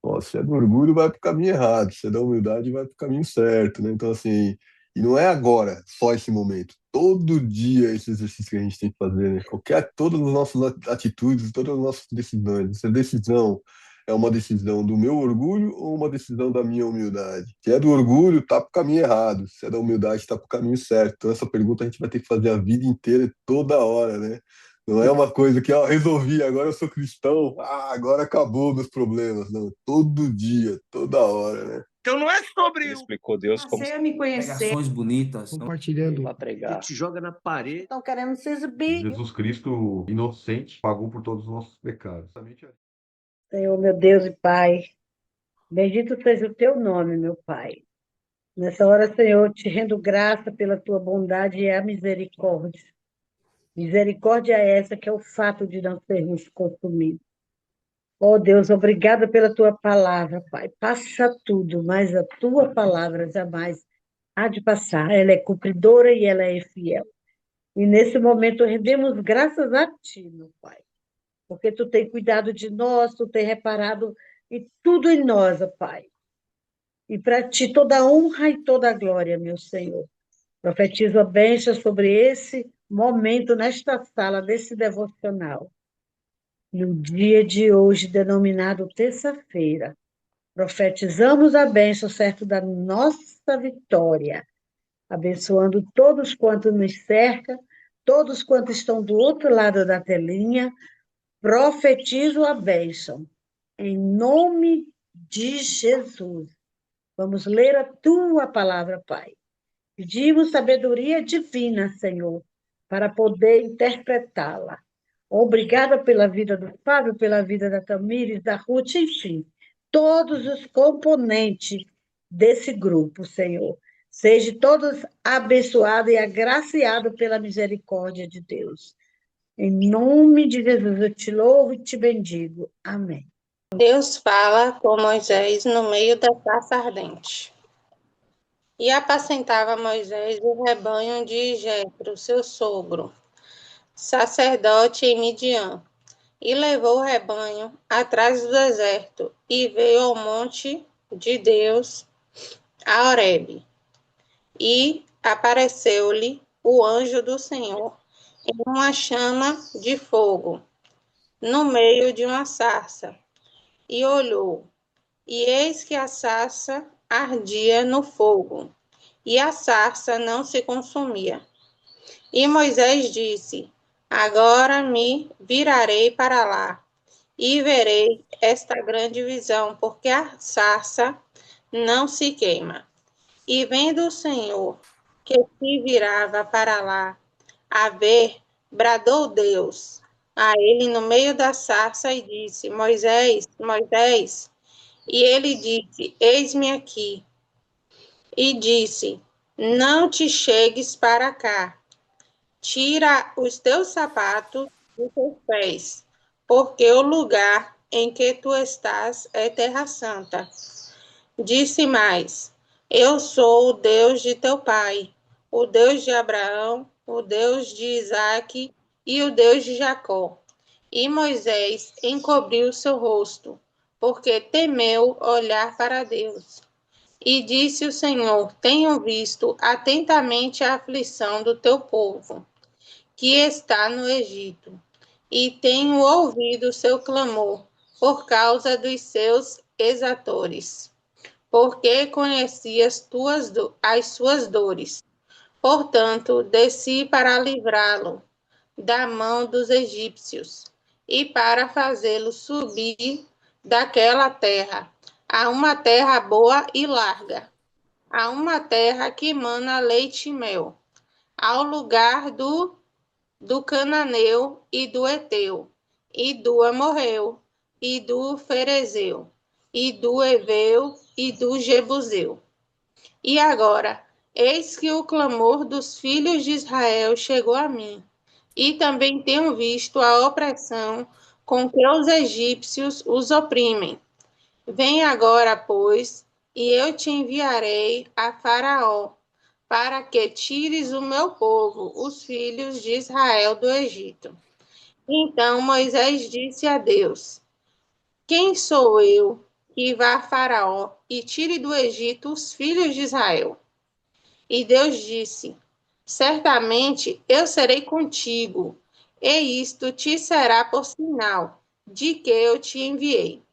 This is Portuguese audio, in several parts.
Ó, se é do orgulho, vai para o caminho errado. Se é da humildade, vai para o caminho certo, né? Então, assim, e não é agora, só esse momento. Todo dia esse exercício que a gente tem que fazer, né? Todas as nossas atitudes, todas as nossas decisões. Essa decisão é uma decisão do meu orgulho ou uma decisão da minha humildade? Se é do orgulho, tá para o caminho errado. Se é da humildade, tá para o caminho certo. Então, essa pergunta a gente vai ter que fazer a vida inteira, toda hora, né? Não é uma coisa que, ó, resolvi, agora eu sou cristão, agora acabou meus problemas. Não, todo dia, toda hora, né? Então não é sobre Ele o explicou Deus como Passei a me conhecer. Pregações bonitas, não compartilhando. para que pregar. te joga na parede. Estão querendo se exibir. Jesus Cristo, inocente, pagou por todos os nossos pecados. Justamente assim. Senhor, meu Deus e Pai, bendito seja o teu nome, meu Pai. Nessa hora, Senhor, eu te rendo graça pela tua bondade e a misericórdia. Misericórdia é essa que é o fato de não sermos consumidos. Oh Deus, obrigada pela tua palavra, Pai. Passa tudo, mas a tua palavra jamais há de passar. Ela é cumpridora e ela é fiel. E nesse momento rendemos graças a ti, meu Pai, porque tu tem cuidado de nós, tu tem reparado em tudo em nós, ó Pai. E para ti toda a honra e toda a glória, meu Senhor. Profetizo a bênção sobre esse momento, nesta sala, desse devocional. No dia de hoje, denominado terça-feira, profetizamos a bênção, certo, da nossa vitória, abençoando todos quantos nos cercam, todos quantos estão do outro lado da telinha. Profetizo a bênção, em nome de Jesus. Vamos ler a tua palavra, Pai. Pedimos sabedoria divina, Senhor, para poder interpretá-la. Obrigada pela vida do Fábio, pela vida da Tamires, da Ruth, enfim, todos os componentes desse grupo, Senhor. Sejam todos abençoados e agraciados pela misericórdia de Deus. Em nome de Jesus, eu te louvo e te bendigo. Amém. Deus fala com Moisés no meio da sarça ardente. E apacentava Moisés o rebanho de Jetro, seu sogro, sacerdote em Midian, e levou o rebanho atrás do deserto, e veio ao monte de Deus, a Horebe. E apareceu-lhe o anjo do Senhor em uma chama de fogo, no meio de uma sarça. E olhou, e eis que a sarça ardia no fogo, e a sarça não se consumia. E Moisés disse: agora me virarei para lá, e verei esta grande visão, porque a sarça não se queima. E vendo o Senhor que se virava para lá, a ver, bradou Deus a ele no meio da sarça e disse: Moisés, Moisés. E ele disse: eis-me aqui. E disse: não te chegues para cá. Tira os teus sapatos dos teus pés, porque o lugar em que tu estás é terra santa. Disse mais: eu sou o Deus de teu pai, o Deus de Abraão, o Deus de Isaque e o Deus de Jacó. E Moisés encobriu seu rosto, porque temeu olhar para Deus. E disse o Senhor: tenho visto atentamente a aflição do teu povo, que está no Egito, e tenho ouvido o seu clamor por causa dos seus exatores, porque conheci as suas dores. Portanto, desci para livrá-lo da mão dos egípcios e para fazê-lo subir daquela terra a uma terra boa e larga, a uma terra que mana leite e mel, ao lugar do cananeu e do Eteu, e do Amorreu, e do Ferezeu, e do Eveu, e do Jebuseu. E agora, eis que o clamor dos filhos de Israel chegou a mim, e também tenho visto a opressão com que os egípcios os oprimem. Vem agora, pois, e eu te enviarei a Faraó, para que tires o meu povo, os filhos de Israel, do Egito. Então Moisés disse a Deus: quem sou eu e vá a Faraó e tire do Egito os filhos de Israel. E Deus disse: Certamente eu serei contigo, e isto te será por sinal de que eu te enviei.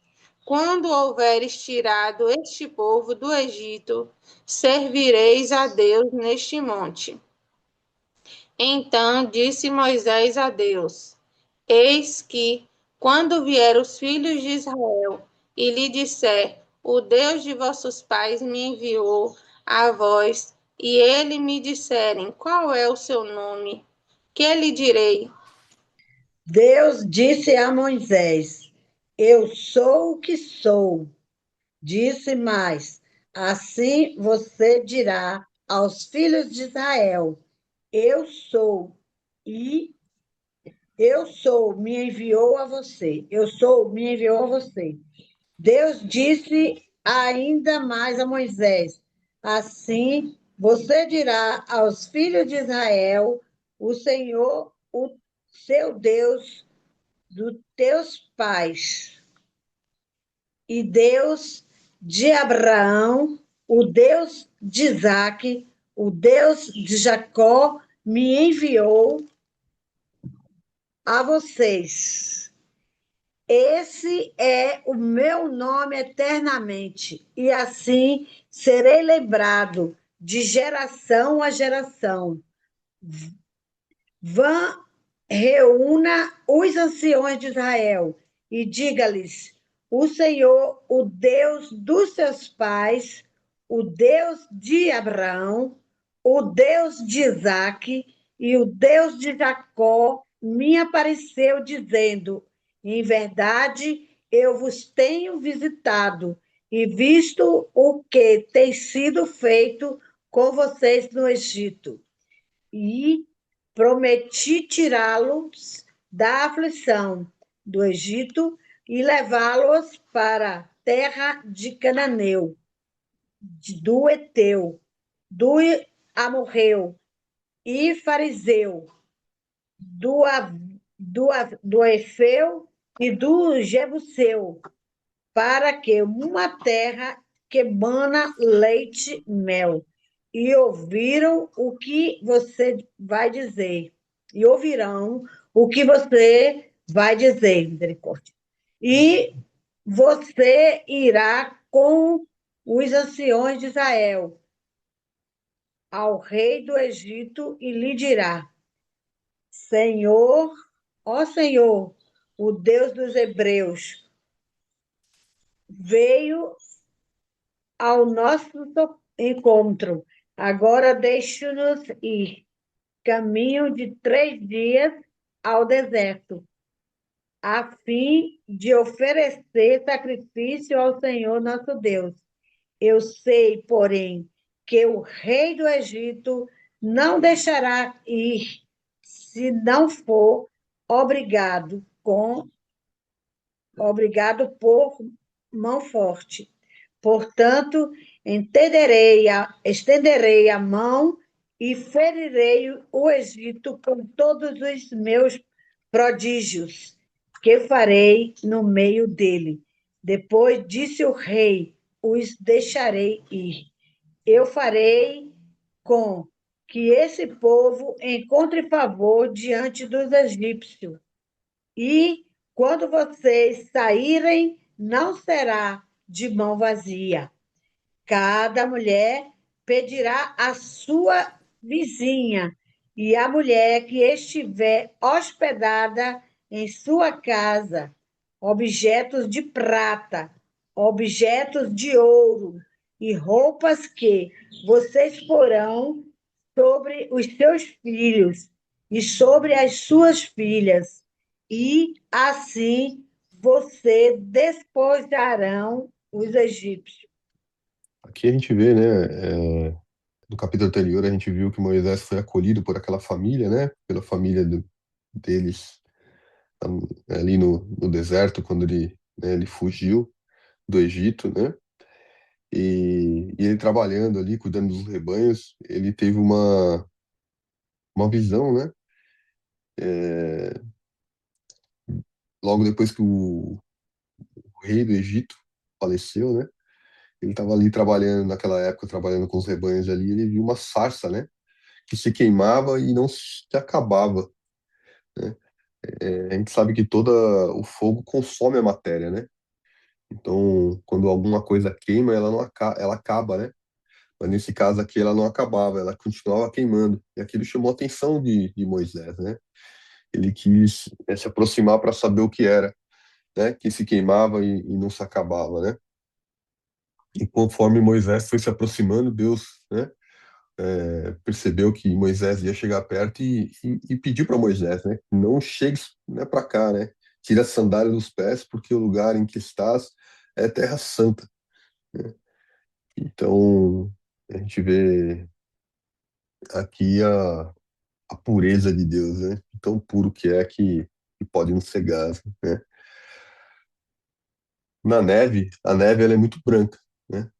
Quando houveres tirado este povo do Egito, servireis a Deus neste monte. Então disse Moisés a Deus: Eis que, quando vier os filhos de Israel e lhe disser: O Deus de vossos pais me enviou a vós, e ele me disserem: Qual é o seu nome? Que lhe direi? Deus disse a Moisés: Eu sou o que sou. Disse mais: Assim você dirá aos filhos de Israel: Eu sou, e me enviou a você. Eu sou, me enviou a você. Deus disse ainda mais a Moisés: Assim você dirá aos filhos de Israel: O Senhor, o seu Deus, dos teus pais, e Deus de Abraão, o Deus de Isaque, o Deus de Jacó, me enviou a vocês. Esse é o meu nome eternamente, e assim serei lembrado de geração a geração. Vã, reúna os anciões de Israel e diga-lhes: O Senhor, o Deus dos seus pais, o Deus de Abraão, o Deus de Isaque e o Deus de Jacó, me apareceu dizendo: Em verdade, eu vos tenho visitado e visto o que tem sido feito com vocês no Egito. E prometi tirá-los da aflição do Egito e levá-los para a terra de Cananeu, do Eteu, do Amorreu e Fariseu, do, do, do Efeu e do Jebuseu, para que uma terra que mana leite e mel. E ouviram o que você vai dizer. E ouvirão o que você vai dizer, misericórdia. E você irá com os anciões de Israel ao rei do Egito e lhe dirá: Senhor, ó Senhor, o Deus dos hebreus, veio ao nosso encontro. Agora deixe-nos ir. Caminho de 3 dias ao deserto, a fim de oferecer sacrifício ao Senhor nosso Deus. Eu sei, porém, que o rei do Egito não deixará ir, se não for obrigado por mão forte. Portanto, estenderei a mão e ferirei o Egito com todos os meus prodígios que farei no meio dele. Depois disse o rei: os deixarei ir. Eu farei com que esse povo encontre favor diante dos egípcios. E quando vocês saírem, não será de mão vazia. Cada mulher pedirá à sua vizinha, e a mulher que estiver hospedada em sua casa, objetos de prata, objetos de ouro e roupas que vocês porão sobre os seus filhos e sobre as suas filhas, e assim você despojarão os egípcios. Aqui a gente vê, né, no capítulo anterior a gente viu que Moisés foi acolhido por aquela família, né, pela família deles ali no deserto, quando ele fugiu do Egito, né, e ele trabalhando ali, cuidando dos rebanhos, ele teve uma visão, né, é, logo depois que o rei do Egito faleceu, né? Ele estava ali trabalhando, naquela época, trabalhando com os rebanhos ali, ele viu uma sarça, né? Que se queimava e não se acabava, né? A gente sabe que todo o fogo consome a matéria, né? Então, quando alguma coisa queima, ela não ela acaba, né? Mas nesse caso aqui, ela não acabava, ela continuava queimando. E aquilo chamou a atenção de Moisés, né? Ele quis se aproximar para saber o que era, né? Que se queimava e não se acabava, né? E conforme Moisés foi se aproximando, Deus, né? Percebeu que Moisés ia chegar perto e pediu para Moisés, né? Não chegues, né, para cá, né? Tira a sandália dos pés, porque o lugar em que estás é terra santa, né? Então, a gente vê aqui a pureza de Deus, né? Tão puro que é que pode nos cegar, né? Na neve, a neve ela é muito branca, né?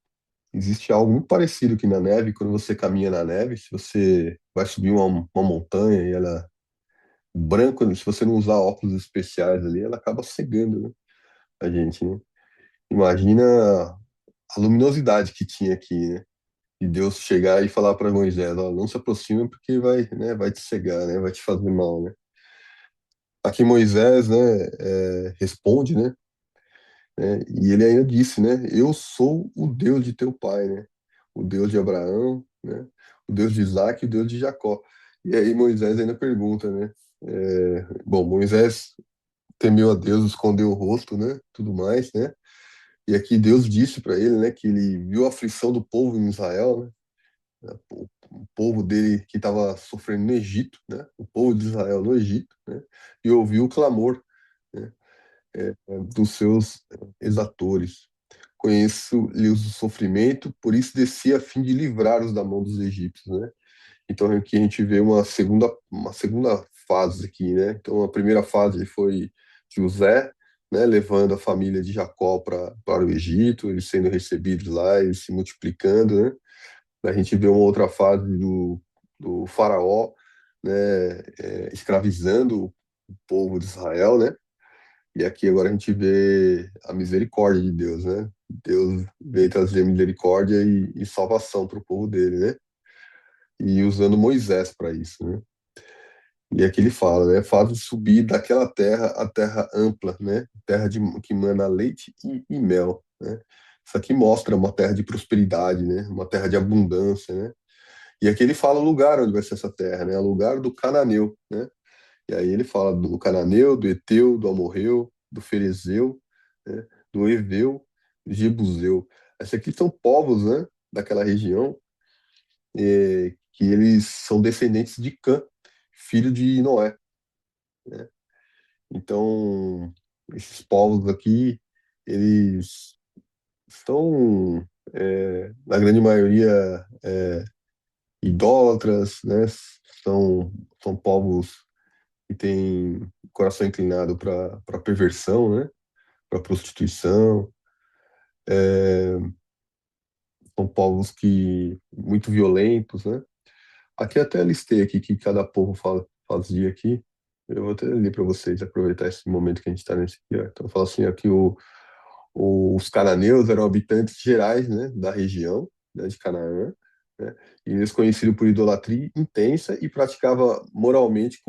Existe algo muito parecido que na neve, quando você caminha na neve, se você vai subir uma montanha e ela branco, se você não usar óculos especiais ali, ela acaba cegando, né, a gente, né? Imagina a luminosidade que tinha aqui, né? De Deus chegar e falar para Moisés, ó, não se aproxima porque vai, né, vai te cegar, né? Vai te fazer mal, né? Aqui Moisés, né, responde, né? E ele ainda disse, né? Eu sou o Deus de teu pai, né? O Deus de Abraão, né? O Deus de Isaac e o Deus de Jacó. E aí Moisés ainda pergunta, né? Bom, Moisés temeu a Deus, escondeu o rosto, né? Tudo mais, né? E aqui Deus disse para ele, né? Que ele viu a aflição do povo em Israel, né? O povo dele que estava sofrendo no Egito, né? O povo de Israel no Egito, né? E ouviu o clamor, né, dos seus exatores. Conheço-lhes o sofrimento, por isso desci a fim de livrar-os da mão dos egípcios, né? Então aqui a gente vê uma segunda fase aqui, né? Então a primeira fase foi José, né, levando a família de Jacó para o Egito, eles sendo recebidos lá, eles se multiplicando, né? A gente vê uma outra fase do faraó, né, escravizando o povo de Israel, né? E aqui agora a gente vê a misericórdia de Deus, né? Deus veio trazer misericórdia e salvação para o povo dele, né? E usando Moisés para isso, né? E aqui ele fala, né? Faz subir daquela terra a terra ampla, né? Terra que mana leite e mel, né? Isso aqui mostra uma terra de prosperidade, né? Uma terra de abundância, né? E aqui ele fala o lugar onde vai ser essa terra, né? O lugar do cananeu, né? E aí ele fala do cananeu, do eteu, do amorreu, do ferezeu, né? Do eveu, do jebuseu. Esses aqui são povos, né? Daquela região, que eles são descendentes de Cã, filho de Noé, né? Então, esses povos aqui, eles são, na grande maioria, idólatras, né? São povos que têm coração inclinado para perversão, né? Para prostituição. São povos que muito violentos, né? Aqui até listei aqui que cada povo fazia aqui. Eu vou até ler para vocês, aproveitar esse momento que a gente está nesse aqui, ó. Então, fala assim, aqui os cananeus eram habitantes gerais, né, da região, né, de Canaã, né, e eles conhecidos por idolatria intensa e práticas moralmente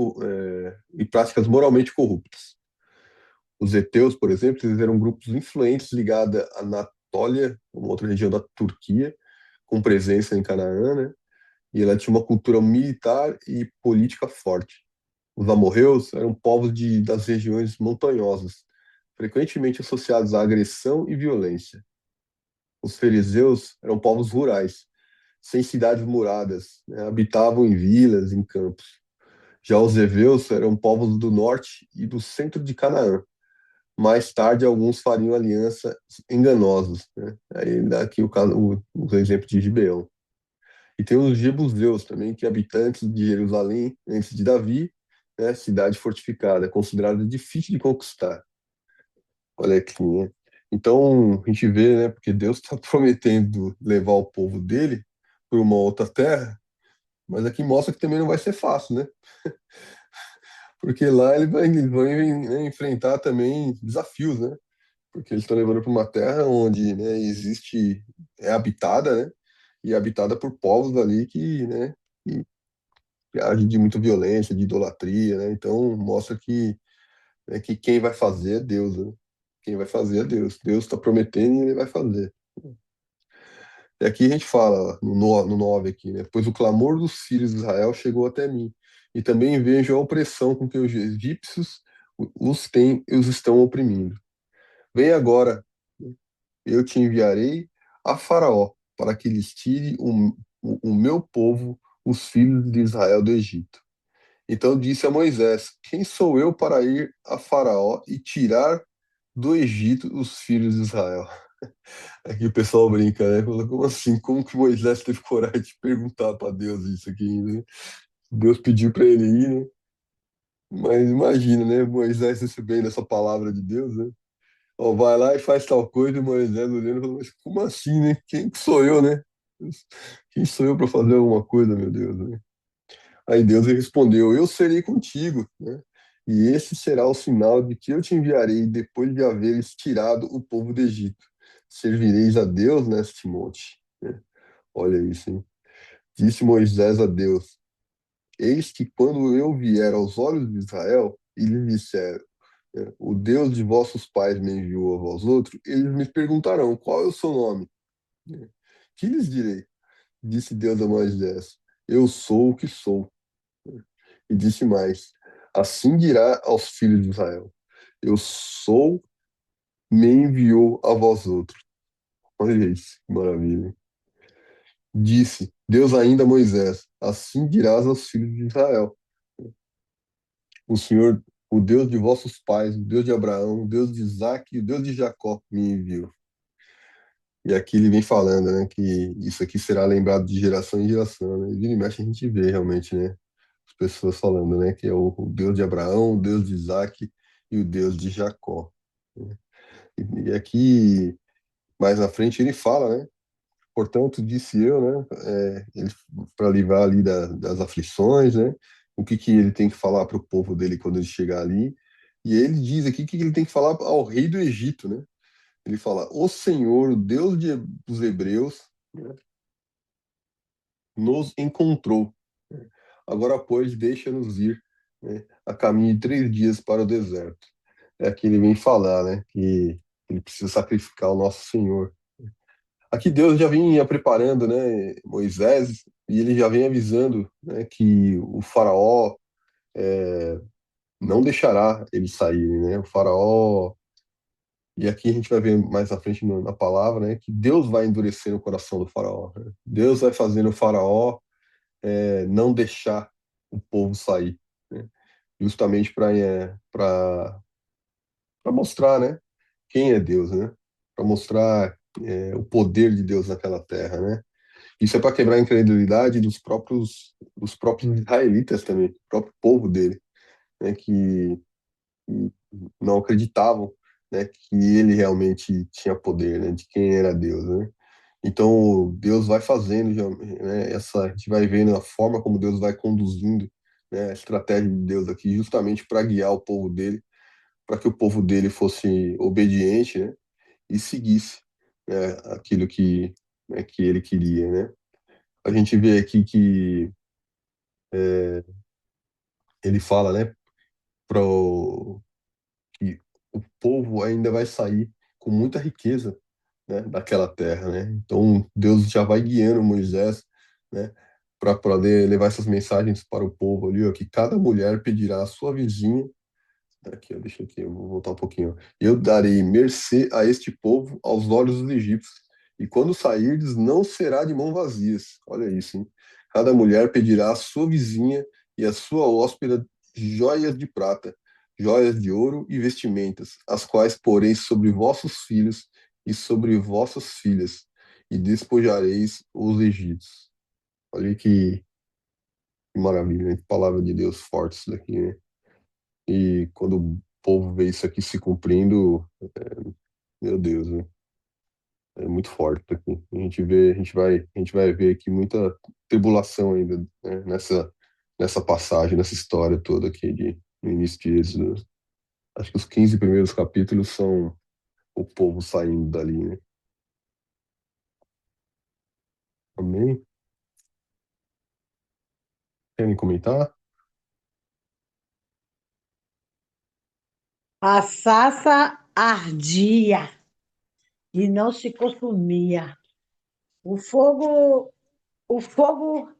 corruptas. Os heteus, por exemplo, eles eram grupos influentes ligados à Anatólia, uma outra região da Turquia, com presença em Canaã, né, e ela tinha uma cultura militar e política forte. Os amorreus eram povos das regiões montanhosas, frequentemente associados à agressão e violência. Os fariseus eram povos rurais, sem cidades muradas, né? Habitavam em vilas, em campos. Já os heveus eram povos do norte e do centro de Canaã. Mais tarde, alguns fariam aliança enganosos, né? Aí dá aqui o exemplo de Gibeão. E tem os jebuseus também, que habitantes de Jerusalém, antes de Davi, né, cidade fortificada, considerada difícil de conquistar. Olha aqui, né? Então, a gente vê, né, porque Deus está prometendo levar o povo dele para uma outra terra, mas aqui mostra que também não vai ser fácil, né? Porque lá eles vão, né, enfrentar também desafios, né? porque eles estão levando para uma terra onde, né, existe, é habitada, né, e é habitada por povos ali que agem de muita violência, de idolatria, né, então mostra que quem vai fazer é Deus, né, quem vai fazer é Deus. Deus está prometendo e ele vai fazer. E aqui a gente fala, no 9 aqui, né? Pois o clamor dos filhos de Israel chegou até mim, e também vejo a opressão com que os egípcios os estão oprimindo. Vem agora, eu te enviarei a Faraó, para que lhes tire o meu povo, os filhos de Israel, do Egito. Então disse a Moisés: Quem sou eu para ir a Faraó e tirar do Egito os filhos de Israel? Aqui o pessoal brinca, né? Fala, como assim? Como que Moisés teve coragem de perguntar para Deus isso aqui, né? Deus pediu para ele ir, né? Mas imagina, né? Moisés recebendo essa palavra de Deus, né? Ó, vai lá e faz tal coisa, e Moisés olhando e falou, mas como assim, né? Quem que sou eu, né? Quem sou eu para fazer alguma coisa, meu Deus, né? Aí Deus respondeu, eu serei contigo, né? E esse será o sinal de que eu te enviarei depois de haveres tirado o povo do Egito. Servireis a Deus neste monte, né? Olha isso, hein? Disse Moisés a Deus: Eis que quando eu vier aos olhos de Israel e lhes disser, né, o Deus de vossos pais me enviou a vós outros, eles me perguntarão: Qual é o seu nome? Né? Que lhes direi? Disse Deus a Moisés: Eu sou o que sou. E disse mais: Assim dirá aos filhos de Israel: Eu sou, me enviou a vós outros. Olha isso, que maravilha. Disse Deus ainda a Moisés: Assim dirás aos filhos de Israel: O Senhor, o Deus de vossos pais, o Deus de Abraão, o Deus de Isaque e o Deus de Jacó me enviou. E aqui ele vem falando, né, que isso aqui será lembrado de geração em geração, né? E vira e mexe a gente vê realmente, né, as pessoas falando, né, que é o Deus de Abraão, o Deus de Isaque e o Deus de Jacó, né? E aqui, mais na frente, ele fala, né, portanto, disse eu, né, ele para livrar ali das aflições, né, o que que ele tem que falar para o povo dele quando ele chegar ali. E ele diz aqui que ele tem que falar ao rei do Egito, né? Ele fala: O Senhor, o Deus dos Hebreus, né, nos encontrou. Agora, pois, deixa-nos ir, né, a caminho de 3 dias para o deserto. É aqui ele vem falar, né, que ele precisa sacrificar o nosso Senhor. Aqui Deus já vinha preparando, né, Moisés, e ele já vem avisando, né, que o faraó não deixará eles saírem, né? O faraó, e aqui a gente vai ver mais à frente na palavra, né, que Deus vai endurecer o coração do faraó, né? Deus vai fazendo o faraó não deixar o povo sair, né? Justamente para mostrar, né, quem é Deus, né? Para mostrar o poder de Deus naquela terra, né? Isso é para quebrar a incredulidade dos próprios israelitas também, do próprio povo dele, né, que não acreditavam, né, que ele realmente tinha poder, né, de quem era Deus, né? Então Deus vai fazendo, né, a gente vai vendo a forma como Deus vai conduzindo, né, a estratégia de Deus aqui, justamente para guiar o povo dele, para que o povo dele fosse obediente, né, e seguisse, né, aquilo que ele queria, né? A gente vê aqui que ele fala, né, que o povo ainda vai sair com muita riqueza, né, daquela terra, né? Então Deus já vai guiando Moisés, né, para poder levar essas mensagens para o povo ali, ó, que cada mulher pedirá à sua vizinha. Aqui, ó, deixa aqui, eu vou voltar um pouquinho. Ó. Eu darei mercê a este povo aos olhos dos egípcios, e quando sairdes, não será de mão vazias. Olha isso, hein? Cada mulher pedirá à sua vizinha e à sua hóspeda joias de prata, joias de ouro e vestimentas, as quais poreis sobre vossos filhos e sobre vossas filhas, e despojareis os egípcios. Olha que maravilha, né? Que palavra de Deus forte isso daqui, né? E quando o povo vê isso aqui se cumprindo, meu Deus, né? É muito forte isso aqui. A gente vai ver aqui muita tribulação ainda, né? Nessa passagem, nessa história toda aqui no início de Êxodo. Acho que os 15 primeiros capítulos são o povo saindo dali, né? Amém? Querem comentar? A sarça ardia e não se consumia. O fogo, o fogo,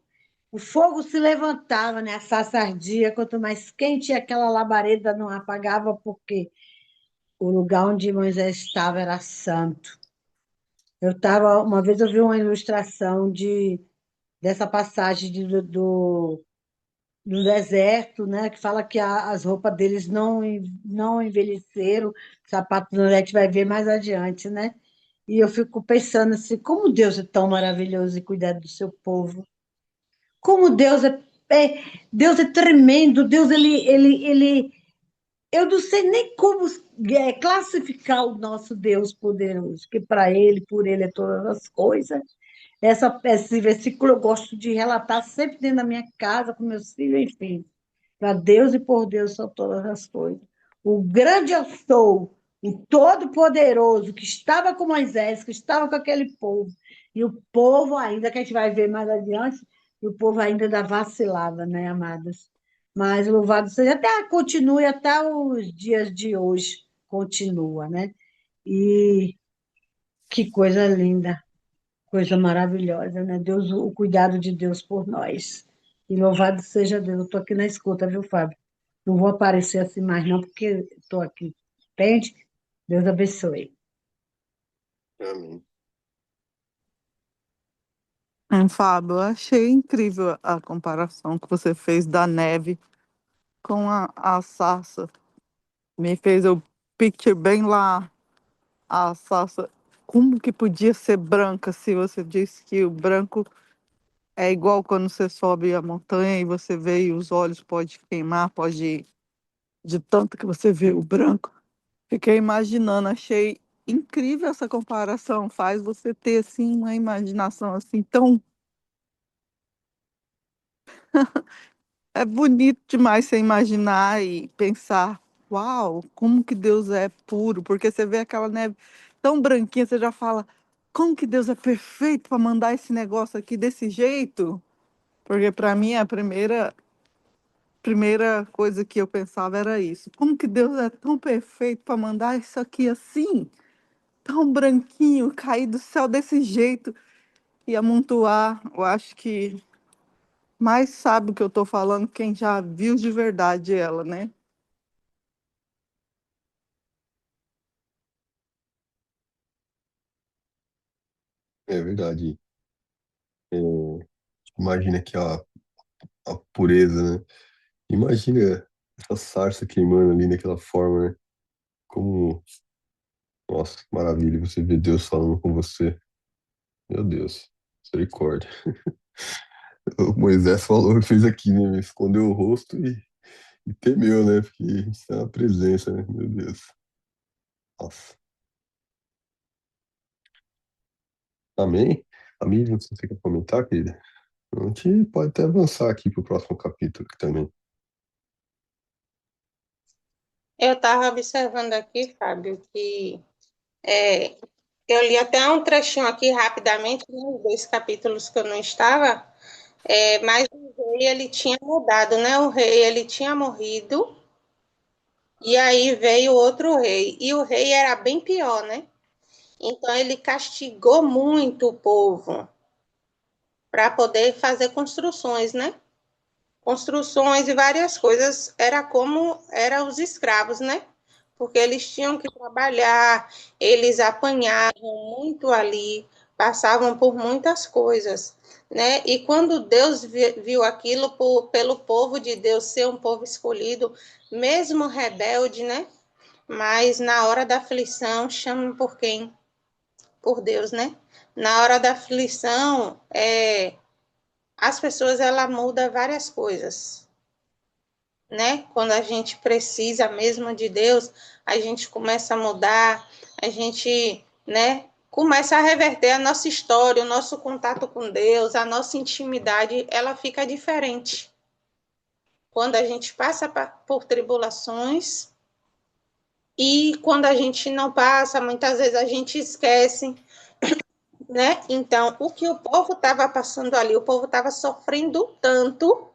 o fogo se levantava, né? A sarça ardia. Quanto mais quente aquela labareda não apagava, porque o lugar onde Moisés estava era santo. Uma vez eu vi uma ilustração dessa passagem do deserto, né? Que fala que as roupas deles não envelheceram, sapatos a gente vai ver mais adiante, né? E eu fico pensando assim, como Deus é tão maravilhoso e cuidar do seu povo. Como Deus é tremendo, Deus eu não sei nem como classificar o nosso Deus poderoso, que para ele, por ele é todas as coisas. Esse versículo eu gosto de relatar sempre dentro da minha casa, com meus filhos, enfim. Para Deus e por Deus são todas as coisas. O grande eu sou, o todo-poderoso, que estava com Moisés, que estava com aquele povo, e o povo ainda, que a gente vai ver mais adiante, e o povo ainda da vacilava, né, amadas? Mas louvado seja, continue até os dias de hoje, continua, né? E que coisa linda. Coisa maravilhosa, né? Deus, o cuidado de Deus por nós. E louvado seja Deus. Eu estou aqui na escuta, viu, Fábio? Não vou aparecer assim mais, não, porque estou aqui. Entende? Deus abençoe. Amém. Fábio, eu achei incrível a comparação que você fez da neve com a sarça. Me fez eu picture bem lá a sarça. Como que podia ser branca se você disse que o branco é igual quando você sobe a montanha e você vê e os olhos pode queimar, pode de tanto que você vê o branco. Fiquei imaginando, achei incrível essa comparação, faz você ter assim uma imaginação assim tão é bonito demais você imaginar e pensar, uau, como que Deus é puro, porque você vê aquela neve tão branquinha, você já fala, como que Deus é perfeito para mandar esse negócio aqui desse jeito? Porque para mim a primeira coisa que eu pensava era isso. Como que Deus é tão perfeito para mandar isso aqui assim, tão branquinho, cair do céu desse jeito e amontoar? Eu acho que mais sabe o que eu estou falando quem já viu de verdade ela, né? É verdade. É, imagina que a pureza, né? Imagina essa sarça queimando ali daquela forma, né? Como, nossa, maravilha, você vê Deus falando com você. Meu Deus, misericórdia. O Moisés falou, fez aqui, né? Escondeu o rosto e temeu, né? Porque isso é uma presença, né? Meu Deus. Nossa. Amém? Amigo, você quer comentar, querida? A gente pode até avançar aqui pro próximo capítulo aqui também. Eu estava observando aqui, Fábio, que é, eu li até um trechinho aqui rapidamente, nos 2 capítulos que eu não estava, mas o rei ele tinha mudado, né? O rei ele tinha morrido, e aí veio outro rei, e o rei era bem pior, né? Então ele castigou muito o povo para poder fazer construções, né? Construções e várias coisas, era como eram os escravos, né? Porque eles tinham que trabalhar, eles apanhavam muito ali, passavam por muitas coisas, né? E quando Deus viu aquilo pelo povo de Deus ser um povo escolhido, mesmo rebelde, né? Mas na hora da aflição, chama por quem? Por Deus, né? Na hora da aflição, as pessoas ela muda várias coisas, né? Quando a gente precisa mesmo de Deus, a gente começa a mudar, a gente, né, começa a reverter a nossa história, o nosso contato com Deus, a nossa intimidade, ela fica diferente. Quando a gente passa por tribulações, E quando a gente não passa, muitas vezes a gente esquece, né? Então, o que o povo estava passando ali, o povo estava sofrendo tanto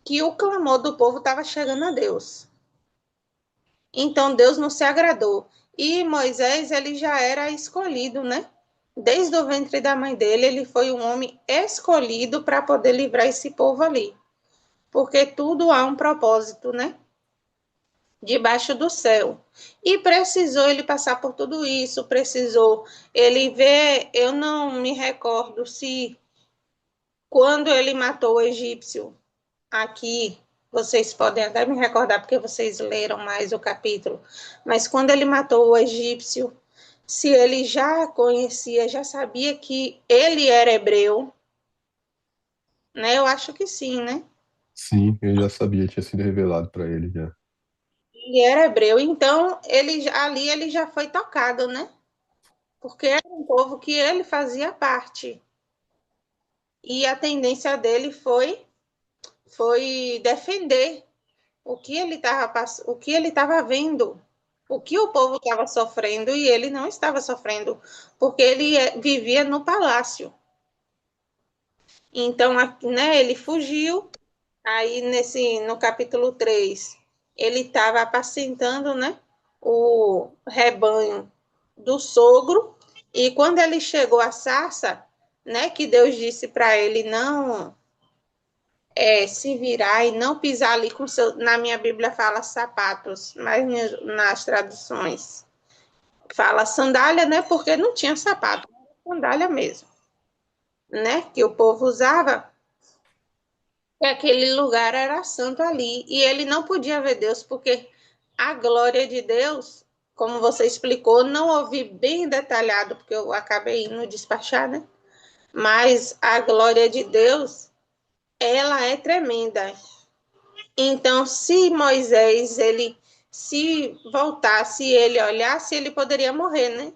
que o clamor do povo estava chegando a Deus. Então, Deus não se agradou. E Moisés, ele já era escolhido, né? Desde o ventre da mãe dele, ele foi um homem escolhido para poder livrar esse povo ali. Porque tudo há um propósito, né? Debaixo do céu. E precisou ele passar por tudo isso, precisou ele ver, eu não me recordo se quando ele matou o egípcio, aqui, vocês podem até me recordar porque vocês leram mais o capítulo, mas quando ele matou o egípcio, se ele já conhecia, já sabia que ele era hebreu, né? Eu acho que sim, né? Sim, eu já sabia, tinha sido revelado para ele já. Ele era hebreu, então ele ali ele já foi tocado, né? Porque era um povo que ele fazia parte. E a tendência dele foi defender o que ele estava vendo, o que o povo estava sofrendo e ele não estava sofrendo, porque ele vivia no palácio. Então, né, ele fugiu, aí no capítulo 3 ele estava apacentando, né, o rebanho do sogro, e quando ele chegou à sarça, né, que Deus disse para ele não se virar e não pisar ali com seu. Na minha Bíblia fala sapatos, mas nas traduções fala sandália, né? Porque não tinha sapato, sandália mesmo, né? Que o povo usava. E aquele lugar era santo ali. E ele não podia ver Deus, porque a glória de Deus, como você explicou, não ouvi bem detalhado, porque eu acabei indo despachar, né? Mas a glória de Deus, ela é tremenda. Então, se Moisés, ele se voltasse, ele olhasse, ele poderia morrer, né?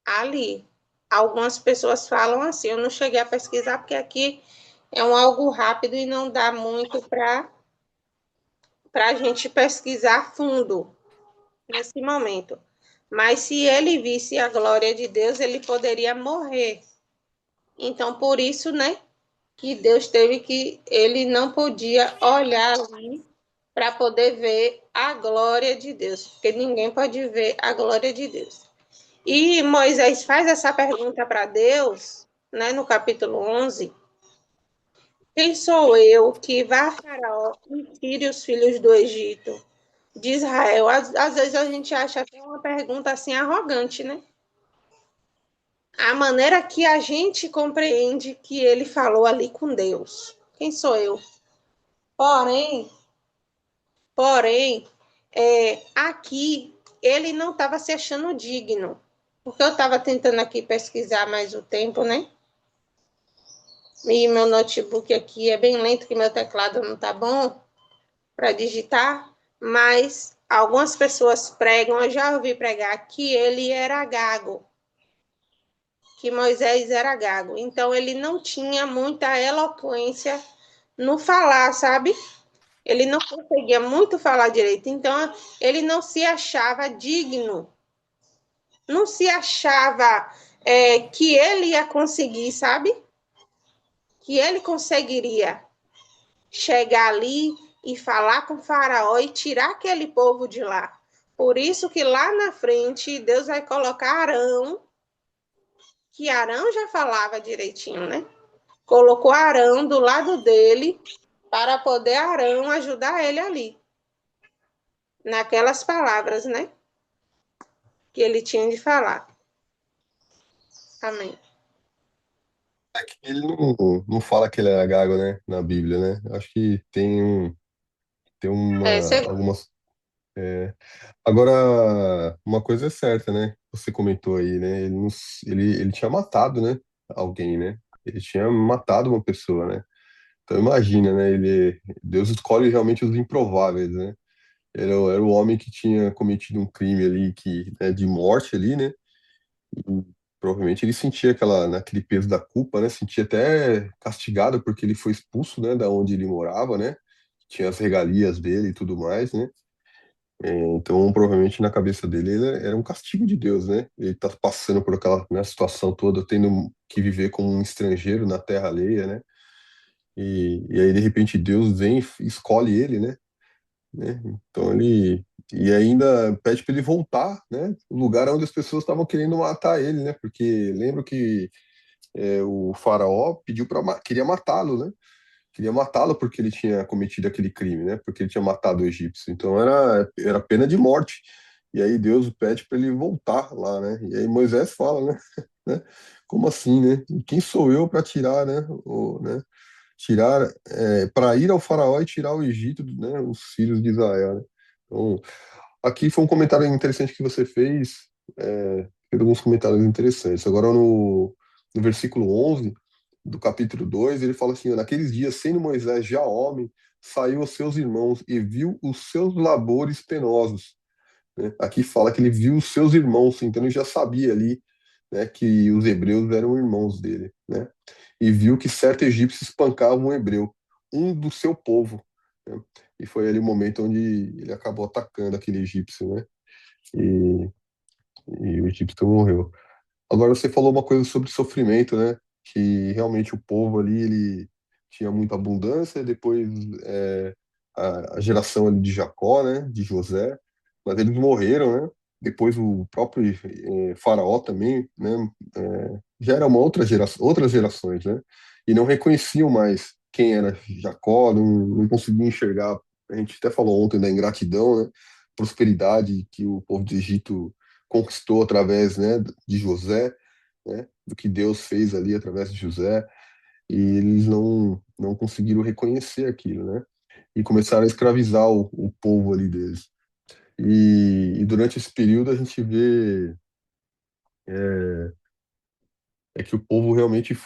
Ali. Algumas pessoas falam assim, eu não cheguei a pesquisar porque aqui é um algo rápido e não dá muito para a gente pesquisar fundo nesse momento. Mas se ele visse a glória de Deus, ele poderia morrer. Então, por isso, né, que Deus teve que, ele não podia olhar ali para poder ver a glória de Deus, porque ninguém pode ver a glória de Deus. E Moisés faz essa pergunta para Deus, né, no capítulo 11: quem sou eu que vá a Faraó e tire os filhos do Egito, de Israel? Às vezes a gente acha até uma pergunta assim arrogante, né? A maneira que a gente compreende que ele falou ali com Deus. Quem sou eu? Porém, aqui ele não estava se achando digno, porque eu estava tentando aqui pesquisar mais o tempo, né? E meu notebook aqui é bem lento, que meu teclado não tá bom para digitar, mas algumas pessoas pregam, eu já ouvi pregar que ele era gago, que Moisés era gago. Então ele não tinha muita eloquência no falar, sabe? Ele não conseguia muito falar direito, então ele não se achava digno, não se achava que ele ia conseguir, sabe? Que ele conseguiria chegar ali e falar com o Faraó e tirar aquele povo de lá. Por isso que lá na frente Deus vai colocar Arão, que Arão já falava direitinho, né? Colocou Arão do lado dele para poder Arão ajudar ele ali, naquelas palavras, né? Que ele tinha de falar. Amém. Ele não fala que ele era gago, né, na Bíblia, né? Acho que tem algumas. Agora, uma coisa é certa, né? Você comentou aí, né? Ele tinha matado, né? Alguém, né? Ele tinha matado uma pessoa, né? Então imagina, né? Deus escolhe realmente os improváveis, né? Era o homem que tinha cometido um crime ali né, de morte ali, né? E provavelmente ele sentia naquele peso da culpa, né? Sentia até castigado porque ele foi expulso, né? Da onde ele morava, né? Tinha as regalias dele e tudo mais, né? Então, provavelmente na cabeça dele era um castigo de Deus, né? Ele tá passando por aquela, né, situação toda, tendo que viver como um estrangeiro na terra alheia, né? E aí, de repente, Deus vem e escolhe ele, né? Então ele e ainda pede para ele voltar, né? O lugar onde as pessoas estavam querendo matar ele, né? Porque lembro que o faraó pediu para queria matá-lo, né? Queria matá-lo porque ele tinha cometido aquele crime, né? Porque ele tinha matado o egípcio. Então era pena de morte. E aí Deus pede para ele voltar lá, né? E aí Moisés fala, né? né? Como assim, né? E quem sou eu para tirar, né? Né? Tirar, para ir ao faraó e tirar o Egito, né? Os filhos de Israel, né? Então, aqui foi um comentário interessante que você fez, fez alguns comentários interessantes. Agora, no versículo 11 do capítulo 2 ele fala assim: ó, naqueles dias, sendo Moisés já homem, saiu aos seus irmãos e viu os seus labores penosos. Né? Aqui fala que ele viu os seus irmãos, então ele já sabia ali, né, que os hebreus eram irmãos dele, né? E viu que certo egípcio espancava um hebreu, um do seu povo, né? E foi ali o momento onde ele acabou atacando aquele egípcio, né? E, e o egípcio morreu. Agora você falou uma coisa sobre sofrimento, né? Que realmente o povo ali, ele tinha muita abundância, depois a geração ali de Jacó, né? De José, mas eles morreram, né? Depois o próprio Faraó também, né? Já era uma outra geração, outras gerações, né? E não reconheciam mais quem era Jacó, não conseguiam enxergar. A gente até falou ontem da ingratidão, né? Prosperidade que o povo de Egito conquistou através, né, de José, né, do que Deus fez ali através de José, e eles não conseguiram reconhecer aquilo, né, e começaram a escravizar o povo ali deles. E durante esse período a gente vê que o povo realmente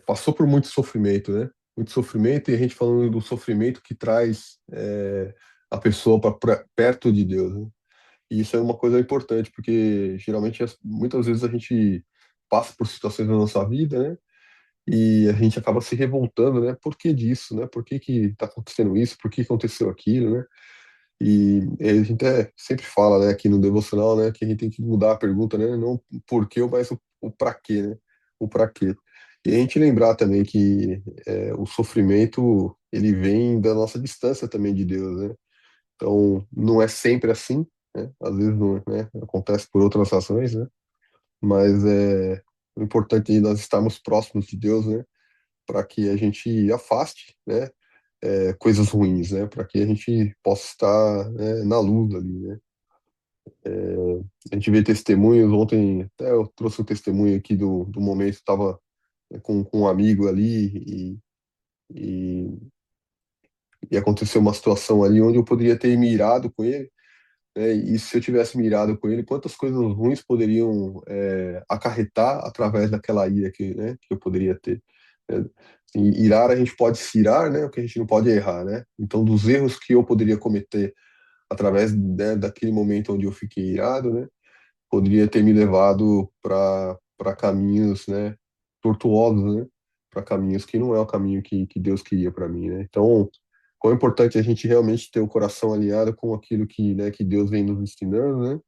passou por muito sofrimento, né, muito sofrimento, e a gente falando do sofrimento que traz a pessoa para perto de Deus, né? E isso é uma coisa importante, porque geralmente, muitas vezes a gente passa por situações na nossa vida, né? E a gente acaba se revoltando, né? Por que disso, né? Por que que tá acontecendo isso? Por que aconteceu aquilo, né? E a gente sempre fala, né, aqui no devocional, né, que a gente tem que mudar a pergunta, né? Não o porquê, mas o para quê, né? O para quê. E a gente lembrar também que o sofrimento, ele vem da nossa distância também de Deus, né? Então, não é sempre assim, né? Às vezes não, né? Acontece por outras razões, né? Mas o importante é nós estarmos próximos de Deus, né? Para que a gente afaste, né? Coisas ruins, né? Para que a gente possa estar, né, na luz ali, né? A gente vê testemunhos, ontem até eu trouxe um testemunho aqui do momento, estava com um amigo ali e, e aconteceu uma situação ali onde eu poderia ter me irado com ele, né? E se eu tivesse mirado com ele, quantas coisas ruins poderiam acarretar através daquela ira que eu poderia ter, né? Assim, irar, a gente pode se irar, né? O que a gente não pode é errar, né? Então, dos erros que eu poderia cometer através, né, daquele momento onde eu fiquei irado, né? Poderia ter me levado para caminhos, né? Tortuosos, né? Para caminhos que não é o caminho que Deus queria para mim, né? Então, quão importante a gente realmente ter o coração alinhado com aquilo que Deus vem nos ensinando, né?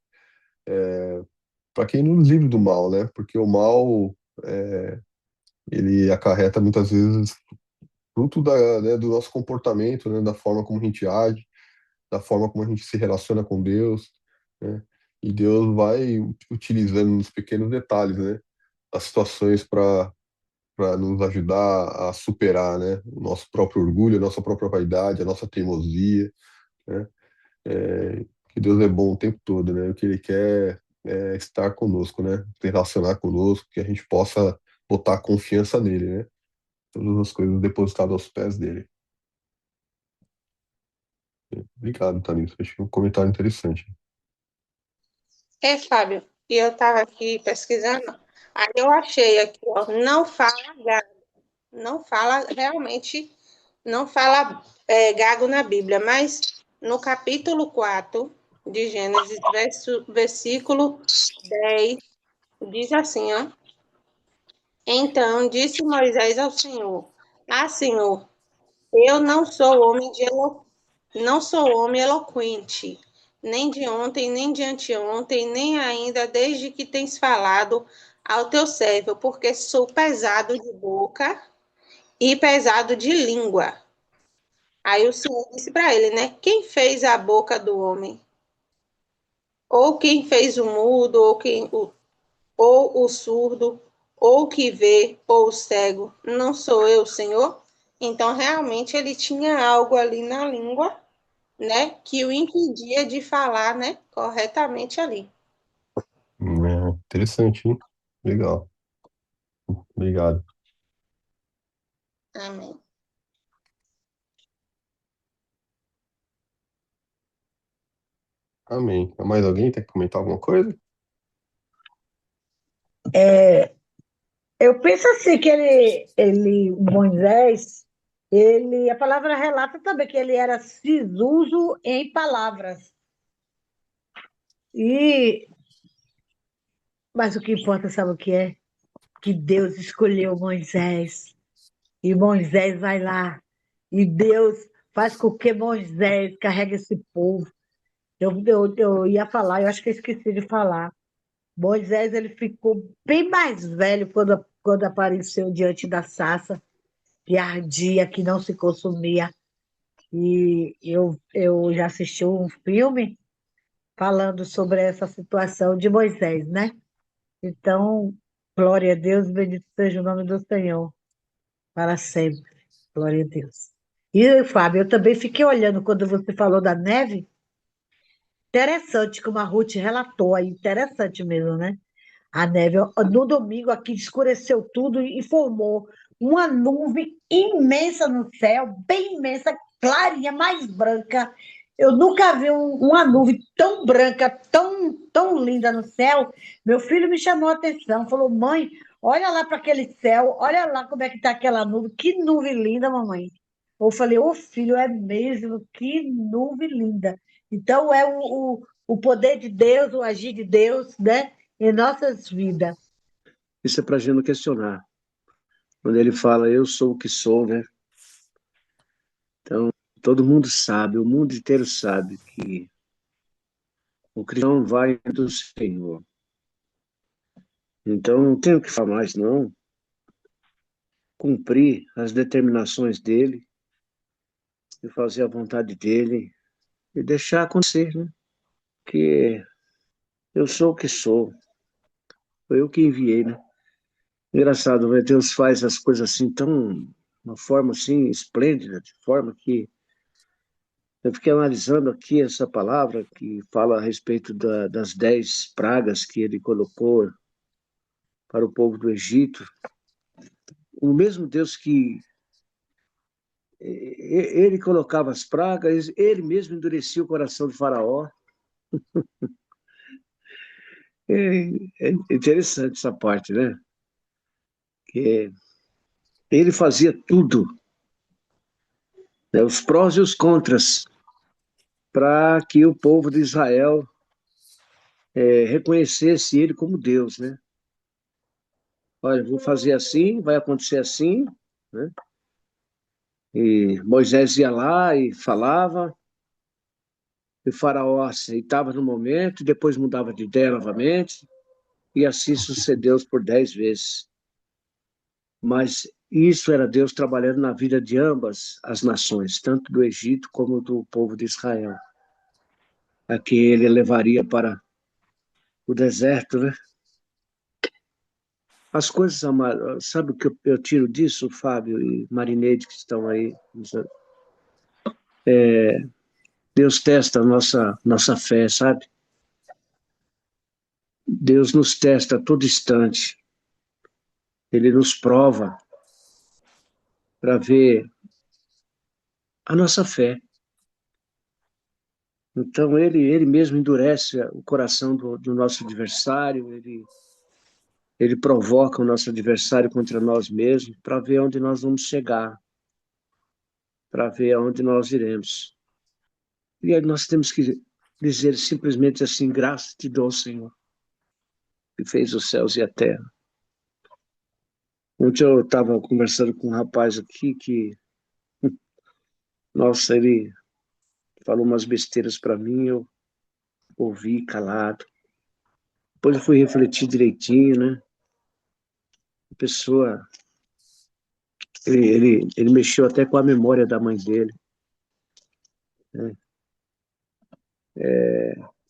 Para quem nos livre do mal, né? Porque o mal, ele acarreta muitas vezes fruto do nosso comportamento, né? Da forma como a gente age, da forma como a gente se relaciona com Deus, né? E Deus vai utilizando nos pequenos detalhes, né? As situações para nos ajudar a superar, né? O nosso próprio orgulho, a nossa própria vaidade, a nossa teimosia, né? Que Deus é bom o tempo todo, né? O que Ele quer é estar conosco, né? Se relacionar conosco, que a gente possa botar confiança nele, né? Todas as coisas depositadas aos pés dele. Obrigado, Thalita. Acho que é um comentário interessante. Fábio, e eu estava aqui pesquisando, aí eu achei aqui, ó, não fala gago, não fala realmente, não fala gago na Bíblia, mas no capítulo 4 de Gênesis, versículo 10, diz assim, ó. Então disse Moisés ao Senhor: Ah, Senhor, eu não sou homem eloquente, nem de ontem, nem de anteontem, nem ainda desde que tens falado ao teu servo, porque sou pesado de boca e pesado de língua. Aí o Senhor disse para ele, né? Quem fez a boca do homem? Ou quem fez o mudo, ou o surdo, ou o que vê, ou o cego? Não sou eu, Senhor? Então, realmente, ele tinha algo ali na língua, né? Que o impedia de falar, né? Corretamente ali. Interessante, hein? Legal. Obrigado. Amém. Amém. Mais alguém tem que comentar alguma coisa? Eu penso assim que Moisés, a palavra relata também que ele era sisudo em palavras. E, mas o que importa, sabe o que é? Que Deus escolheu Moisés. E Moisés vai lá. E Deus faz com que Moisés carregue esse povo. Eu ia falar, eu acho que eu esqueci de falar. Moisés ele ficou bem mais velho quando apareceu diante da sarça, que ardia, que não se consumia. E eu já assisti um filme falando sobre essa situação de Moisés, né? Então, glória a Deus, bendito seja o nome do Senhor, para sempre. Glória a Deus. E, Fábio, eu também fiquei olhando quando você falou da neve. Interessante como a Ruth relatou aí, interessante mesmo, né? A neve, ó, no domingo aqui escureceu tudo e formou uma nuvem imensa no céu, bem imensa, clarinha, mais branca. Eu nunca vi uma nuvem tão branca, tão linda no céu. Meu filho me chamou a atenção, falou: mãe, olha lá para aquele céu, olha lá como é que está aquela nuvem. Que nuvem linda, mamãe. Eu falei: ô filho, é mesmo, que nuvem linda. Então é o poder de Deus, o agir de Deus, né? Em nossas vidas. Isso é para a gente não questionar. Quando ele fala, eu sou o que sou, né? Então, todo mundo sabe, o mundo inteiro sabe que o cristão vai do Senhor. Então, não tem o que falar mais, não. Cumprir as determinações dele, e fazer a vontade dele, e deixar acontecer, né? Que eu sou o que sou. Foi eu que enviei, né? Engraçado, né? Deus faz as coisas assim tão, uma forma assim esplêndida, de forma que eu fiquei analisando aqui essa palavra que fala a respeito das 10 pragas que ele colocou para o povo do Egito. O mesmo Deus que ele colocava as pragas, ele mesmo endurecia o coração de Faraó. É interessante essa parte, né? Que ele fazia tudo, né? Os prós e os contras, para que o povo de Israel reconhecesse ele como Deus, né? Olha, vou fazer assim, vai acontecer assim, né? E Moisés ia lá e falava, e o Faraó aceitava no momento, e depois mudava de ideia novamente, e assim sucedeu por 10 vezes. Mas isso era Deus trabalhando na vida de ambas as nações, tanto do Egito como do povo de Israel, a que ele levaria para o deserto, né? As coisas, sabe o que eu tiro disso, Fábio e Marineide, que estão aí? Deus testa a nossa fé, sabe? Deus nos testa a todo instante. Ele nos prova para ver a nossa fé. Então, ele mesmo endurece o coração do nosso adversário, ele provoca o nosso adversário contra nós mesmos para ver onde nós vamos chegar, para ver aonde nós iremos. E aí nós temos que dizer simplesmente assim: graças te dou, Senhor, que fez os céus e a terra. Ontem eu estava conversando com um rapaz aqui que, nossa, ele falou umas besteiras para mim, ouvi calado. Depois eu fui refletir direitinho, né? A pessoa, ele mexeu até com a memória da mãe dele, né?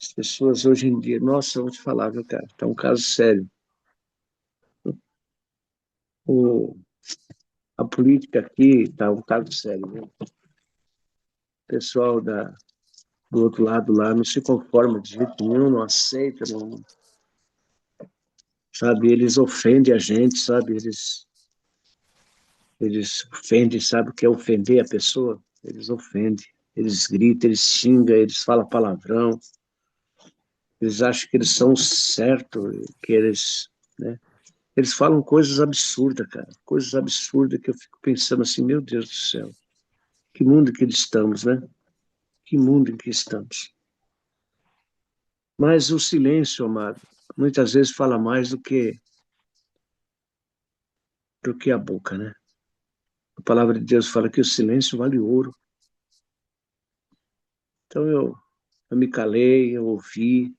As pessoas hoje em dia, nossa, eu vou te falar, viu, cara? Tá um caso sério. O, a política aqui tá um caso sério, né? O pessoal do outro lado lá não se conforma de jeito nenhum, não aceita, não, sabe? Eles ofendem a gente, sabe? Eles ofendem, sabe o que é ofender a pessoa? Eles ofendem, eles gritam, eles xingam, eles falam palavrão, eles acham que eles são certos, que eles, né? Eles falam coisas absurdas, cara, coisas absurdas que eu fico pensando assim, meu Deus do céu, que mundo que estamos, né? Que mundo em que estamos. Mas o silêncio, amado, muitas vezes fala mais do que a boca, né? A palavra de Deus fala que o silêncio vale ouro. Então eu me calei, eu ouvi.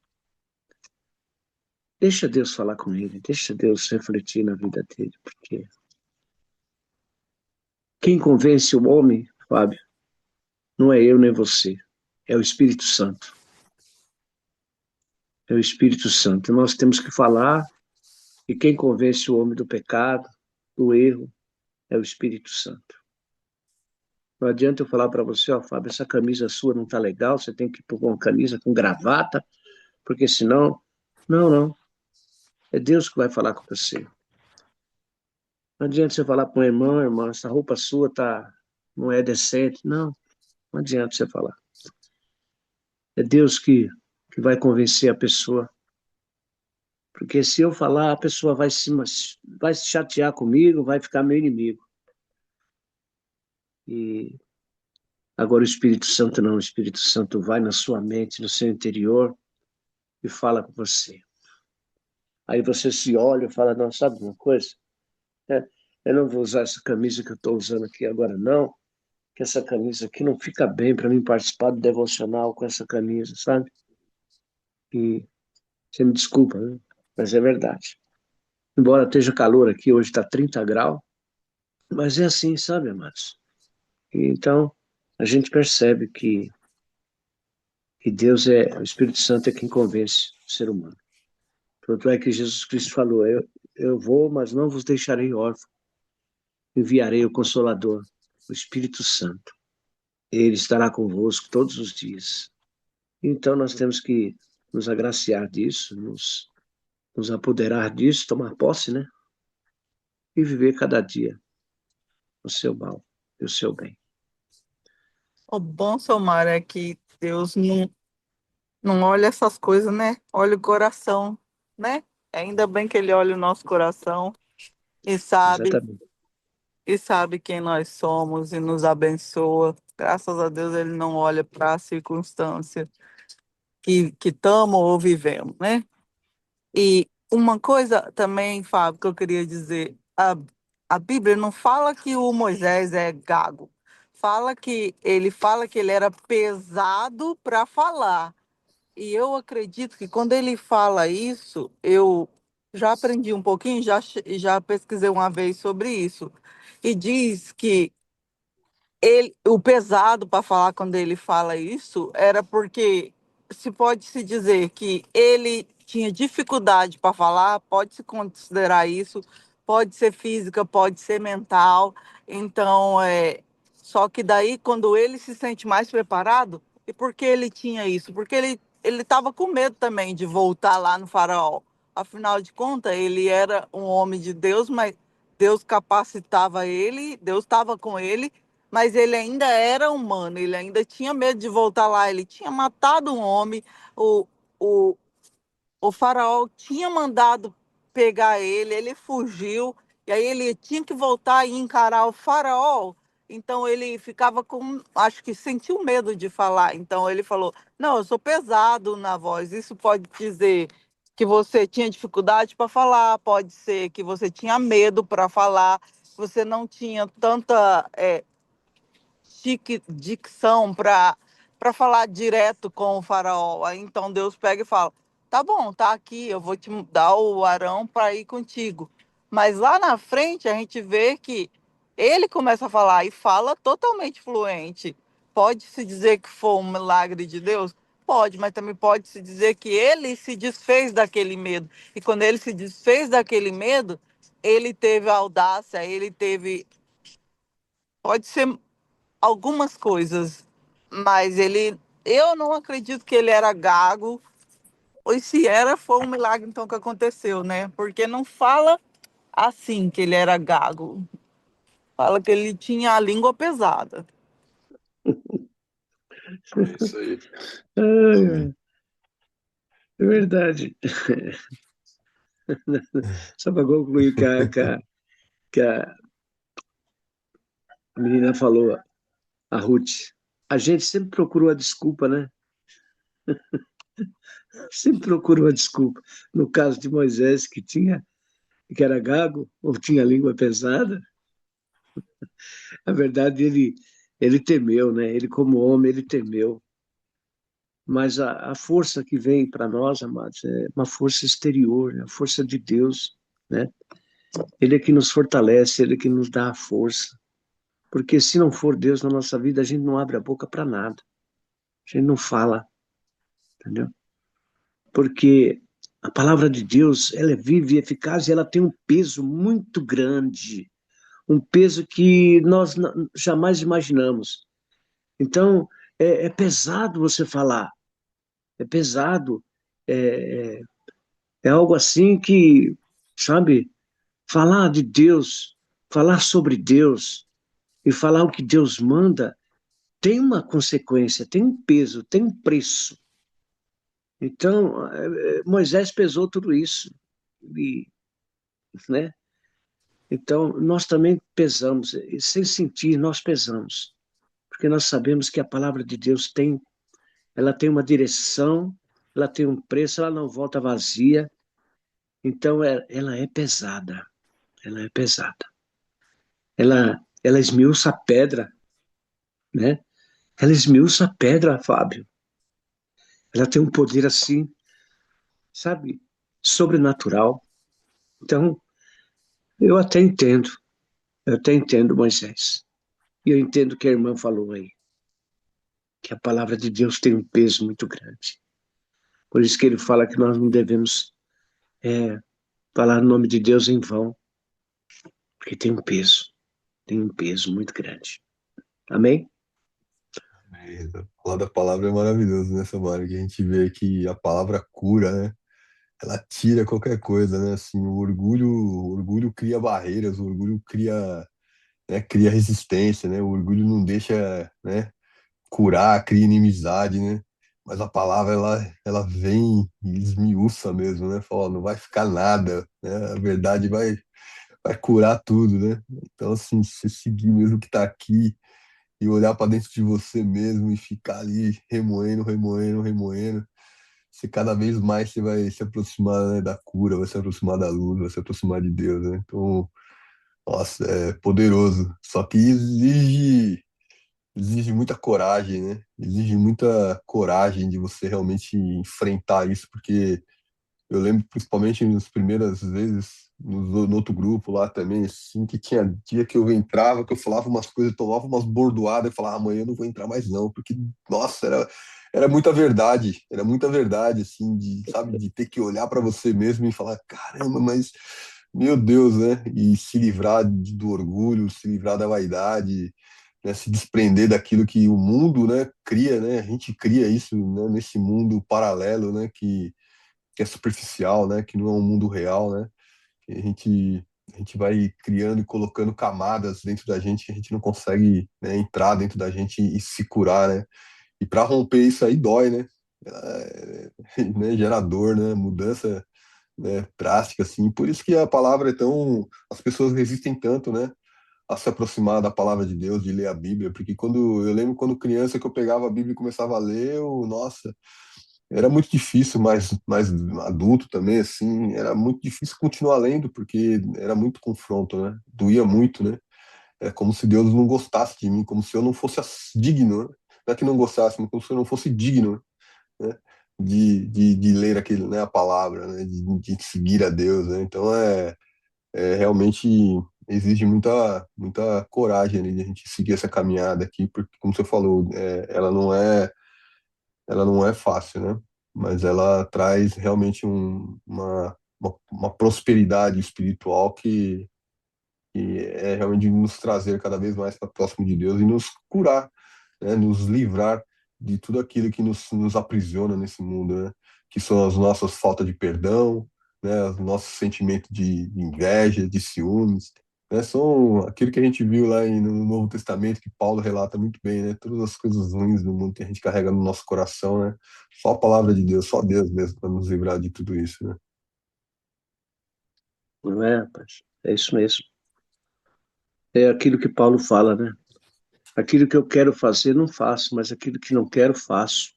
Deixa Deus falar com ele, deixa Deus refletir na vida dele, porque quem convence o homem, Fábio, não é eu nem você, é o Espírito Santo. É o Espírito Santo. Nós temos que falar, e quem convence o homem do pecado, do erro, é o Espírito Santo. Não adianta eu falar para você, ó, Fábio, essa camisa sua não tá legal, você tem que pôr uma camisa com gravata, porque senão... Não, não. É Deus que vai falar com você. Não adianta você falar para um irmão, irmã, essa roupa sua não é decente. Não, não adianta você falar. É Deus que vai convencer a pessoa. Porque se eu falar, a pessoa vai se chatear comigo, vai ficar meu inimigo. E agora o Espírito Santo não, o Espírito Santo vai na sua mente, no seu interior e fala com você. Aí você se olha e fala, não, sabe uma coisa? É, eu não vou usar essa camisa que eu estou usando aqui agora, não, que essa camisa aqui não fica bem para mim participar do devocional com essa camisa, sabe? E você me desculpa, né? Mas é verdade. Embora esteja calor aqui, hoje está 30 graus, mas é assim, sabe, amados? E então, a gente percebe que Deus o Espírito Santo é quem convence o ser humano. Tanto é que Jesus Cristo falou, eu vou, mas não vos deixarei órfãos. Enviarei o Consolador, o Espírito Santo. Ele estará convosco todos os dias. Então, nós temos que nos agraciar disso, nos apoderar disso, tomar posse, né? E viver cada dia o seu mal e o seu bem. O bom, Somar, é que Deus não olha essas coisas, né? Olha o coração, né? Ainda bem que ele olha o nosso coração e sabe, Exatamente. e sabe quem nós somos e nos abençoa. Graças a Deus ele não olha para a circunstância que estamos ou vivemos, né? E uma coisa também, Fábio, que eu queria dizer, a Bíblia não fala que o Moisés é gago, fala que ele era pesado para falar. E eu acredito que quando ele fala isso, eu já aprendi um pouquinho, já pesquisei uma vez sobre isso. E diz que o pesado para falar quando ele fala isso era porque se pode se dizer que ele tinha dificuldade para falar, pode se considerar isso, pode ser física, pode ser mental. Então, só que daí quando ele se sente mais preparado, e por que ele tinha isso? Porque ele estava com medo também de voltar lá no faraó. Afinal de contas, ele era um homem de Deus, mas Deus capacitava ele, Deus estava com ele, mas ele ainda era humano, ele ainda tinha medo de voltar lá, ele tinha matado um homem, o, o, o faraó tinha mandado pegar ele fugiu, e aí ele tinha que voltar e encarar o faraó, então ele ficava com, acho que sentiu medo de falar, então ele falou, não, eu sou pesado na voz, isso pode dizer que você tinha dificuldade para falar, pode ser que você tinha medo para falar, você não tinha tanta dicção para para falar direto com o faraó. Aí então Deus pega e fala: tá bom, tá aqui, eu vou te dar o Arão para ir contigo. Mas lá na frente a gente vê que ele começa a falar e fala totalmente fluente. Pode-se dizer que foi um milagre de Deus? Pode, mas também pode-se dizer que ele se desfez daquele medo. E quando ele se desfez daquele medo, ele teve audácia, ele teve. Pode ser algumas coisas, mas ele. Eu não acredito que ele era gago, ou se era, foi um milagre então que aconteceu, né? Porque não fala assim que ele era gago. Fala que ele tinha a língua pesada. É isso aí. Ai, é verdade. Só para concluir que a menina falou, a Ruth, a gente sempre procura uma desculpa, né? Sempre procura uma desculpa. No caso de Moisés, que era gago, ou tinha língua pesada, na verdade ele temeu, né? Ele como homem, ele temeu. Mas a força que vem para nós, amados, é uma força exterior, é a força de Deus, né? Ele é que nos fortalece, ele é que nos dá a força. Porque se não for Deus na nossa vida, a gente não abre a boca para nada. A gente não fala, entendeu? Porque a palavra de Deus, ela é viva e eficaz e ela tem um peso muito grande, um peso que nós jamais imaginamos. Então, é pesado você falar, é pesado, é, é algo assim que, sabe, falar de Deus, falar sobre Deus e falar o que Deus manda tem uma consequência, tem um peso, tem um preço. Então, Moisés pesou tudo isso, e, né? Então, nós também pesamos, e sem sentir, nós pesamos, porque nós sabemos que a palavra de Deus ela tem uma direção, ela tem um preço, ela não volta vazia, então ela é pesada, ela é pesada. Ela esmiuça a pedra, né? Ela esmiuça a pedra, Fábio. Ela tem um poder assim, sabe, sobrenatural. Então, eu até entendo Moisés. E eu entendo o que a irmã falou aí, que a palavra de Deus tem um peso muito grande. Por isso que ele fala que nós não devemos falar o nome de Deus em vão, porque tem um peso muito grande. Amém? Falar da palavra é maravilhoso, né, Samara? Que a gente vê que a palavra cura, né? Ela tira qualquer coisa, né? Assim, o orgulho cria barreiras, o orgulho cria, né, cria resistência, né? O orgulho não deixa, né, curar, cria inimizade, né? Mas a palavra, ela vem e esmiuça mesmo, né? Fala, ó, não vai ficar nada, né? A verdade vai curar tudo, né? Então, assim, se você seguir mesmo o que tá aqui e olhar para dentro de você mesmo e ficar ali remoendo, remoendo, remoendo, você cada vez mais você vai se aproximar, né, da cura, vai se aproximar da luz, vai se aproximar de Deus, né? Então, nossa, é poderoso. Só que exige muita coragem, né? Exige muita coragem de você realmente enfrentar isso, porque eu lembro principalmente nas primeiras vezes, no outro grupo lá também, assim, que tinha dia que eu entrava, que eu falava umas coisas, tomava umas bordoadas e falava, amanhã eu não vou entrar mais não, porque, nossa, era muita verdade, assim, de, sabe, de ter que olhar para você mesmo e falar, caramba, mas, meu Deus, né? E se livrar do orgulho, se livrar da vaidade, né, se desprender daquilo que o mundo, né, cria, né? A gente cria isso, né, nesse mundo paralelo, né, que é superficial, né? Que não é um mundo real, né? Que a gente vai criando e colocando camadas dentro da gente que a gente não consegue, né, entrar dentro da gente e se curar, né? E para romper isso aí dói, né? Né? Gerador, né? Mudança, né, drástica, assim. Por isso que a palavra é tão... As pessoas resistem tanto, né? A se aproximar da palavra de Deus, de ler a Bíblia, porque quando eu lembro quando criança que eu pegava a Bíblia e começava a ler, nossa, era muito difícil, mais adulto também, assim, era muito difícil continuar lendo, porque era muito confronto, né? Doía muito, né? É como se Deus não gostasse de mim, como se eu não fosse digno, né? não é que não gostássemos, como se eu não fosse digno, né, de ler aquele, né, a palavra, né, de seguir a Deus, né? Então realmente exige muita coragem ali de a gente seguir essa caminhada aqui, porque como você falou, ela não é fácil, né? Mas ela traz realmente uma prosperidade espiritual que é realmente nos trazer cada vez mais para próximo de Deus e nos curar, né? Nos livrar de tudo aquilo que nos aprisiona nesse mundo, né? Que são as nossas faltas de perdão, né? Os nossos sentimentos de inveja, de ciúmes, né? São aquilo que a gente viu lá no Novo Testamento, que Paulo relata muito bem, né? Todas as coisas ruins do mundo que a gente carrega no nosso coração, né? Só a palavra de Deus, só Deus mesmo para nos livrar de tudo isso, né? Não é, rapaz? É isso mesmo. É aquilo que Paulo fala, né? Aquilo que eu quero fazer, não faço, mas aquilo que não quero, faço.